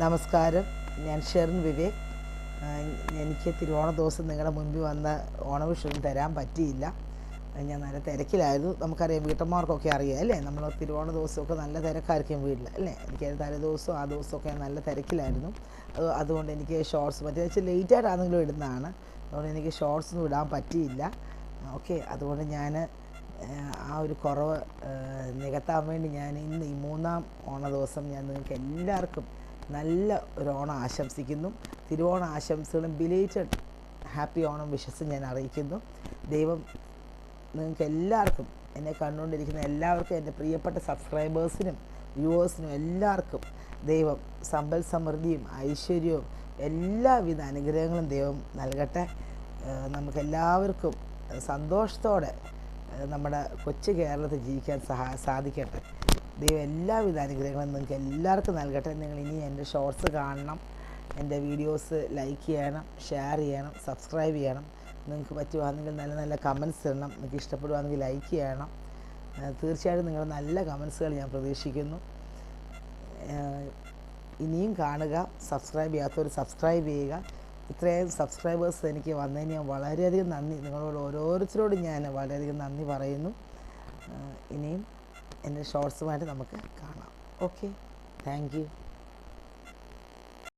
നമസ്കാരം. ഞാൻ ഷെറിൻ വിവേക്. എനിക്ക് തിരുവോണ ദിവസം നിങ്ങളുടെ മുൻപിൽ വന്ന ഓണവിഷൊന്നും തരാൻ പറ്റിയില്ല. ഞാൻ നല്ല തിരക്കിലായിരുന്നു. നമുക്കറിയാം, വീട്ടമ്മമാർക്കൊക്കെ അറിയാം അല്ലേ, നമ്മൾ തിരുവോണ ദിവസമൊക്കെ നല്ല തിരക്കായിരിക്കും വീട്ടിൽ അല്ലേ. എനിക്ക് തലേ ദിവസവും ആ ദിവസമൊക്കെ ഞാൻ നല്ല തിരക്കിലായിരുന്നു. അതുകൊണ്ട് എനിക്ക് ഷോർട്സ് പറ്റിയ വെച്ചാൽ ലേറ്റായിട്ടാണെങ്കിലും ഇടുന്നതാണ്. അതുകൊണ്ട് എനിക്ക് ഷോർട്സ് ഒന്നും ഇടാൻ പറ്റിയില്ല. ഓക്കെ, അതുകൊണ്ട് ഞാൻ ആ ഒരു കുറവ് നികത്താൻ വേണ്ടി ഞാൻ ഇന്ന് ഈ 3-ാം ഓണ ദിവസം ഞാൻ നിങ്ങൾക്ക് എല്ലാവർക്കും നല്ല ഒരു ഓണം ആശംസിക്കുന്നു. തിരുവോണ ആശംസകളും ബിലേറ്റഡ് ഹാപ്പി ഓണം വിഷസും ഞാൻ അറിയിക്കുന്നു. ദൈവം നിങ്ങൾക്ക് എല്ലാവർക്കും, എന്നെ കണ്ടുകൊണ്ടിരിക്കുന്ന എല്ലാവർക്കും, എൻ്റെ പ്രിയപ്പെട്ട സബ്സ്ക്രൈബേഴ്സിനും വ്യൂവേഴ്സിനും എല്ലാവർക്കും ദൈവം സമ്പൽ സമൃദ്ധിയും ഐശ്വര്യവും എല്ലാവിധ അനുഗ്രഹങ്ങളും ദൈവം നൽകട്ടെ. നമുക്കെല്ലാവർക്കും സന്തോഷത്തോടെ നമ്മുടെ കൊച്ചു കേരളത്തിൽ ജീവിക്കാൻ സാധിക്കട്ടെ. ദൈവം എല്ലാവിധ അനുഗ്രഹങ്ങളും നിങ്ങൾക്ക് എല്ലാവർക്കും നൽകട്ടെ. നിങ്ങൾ ഇനി എൻ്റെ ഷോർട്സ് കാണണം, എൻ്റെ വീഡിയോസ് ലൈക്ക് ചെയ്യണം, ഷെയർ ചെയ്യണം, സബ്സ്ക്രൈബ് ചെയ്യണം. നിങ്ങൾക്ക് പറ്റുവാണെങ്കിൽ നല്ല നല്ല കമൻസ് ഇടണം. നിങ്ങൾക്ക് ഇഷ്ടപ്പെടുവാണെങ്കിൽ ലൈക്ക് ചെയ്യണം. തീർച്ചയായിട്ടും നിങ്ങൾ നല്ല കമൻസുകൾ ഞാൻ പ്രതീക്ഷിക്കുന്നു. ഇനിയും കാണുക. സബ്സ്ക്രൈബ് ചെയ്യാത്തവർ സബ്സ്ക്രൈബ് ചെയ്യുക. ഇത്രയും സബ്സ്ക്രൈബേഴ്സ് എനിക്ക് വന്നതിന് ഞാൻ വളരെയധികം നന്ദി. നിങ്ങളോട് ഓരോരുത്തരോടും ഞാൻ വളരെയധികം നന്ദി പറയുന്നു. ഇനിയും എൻ്റെ ഷോർട്സുമായിട്ട് നമുക്ക് കാണാം. Okay, thank you.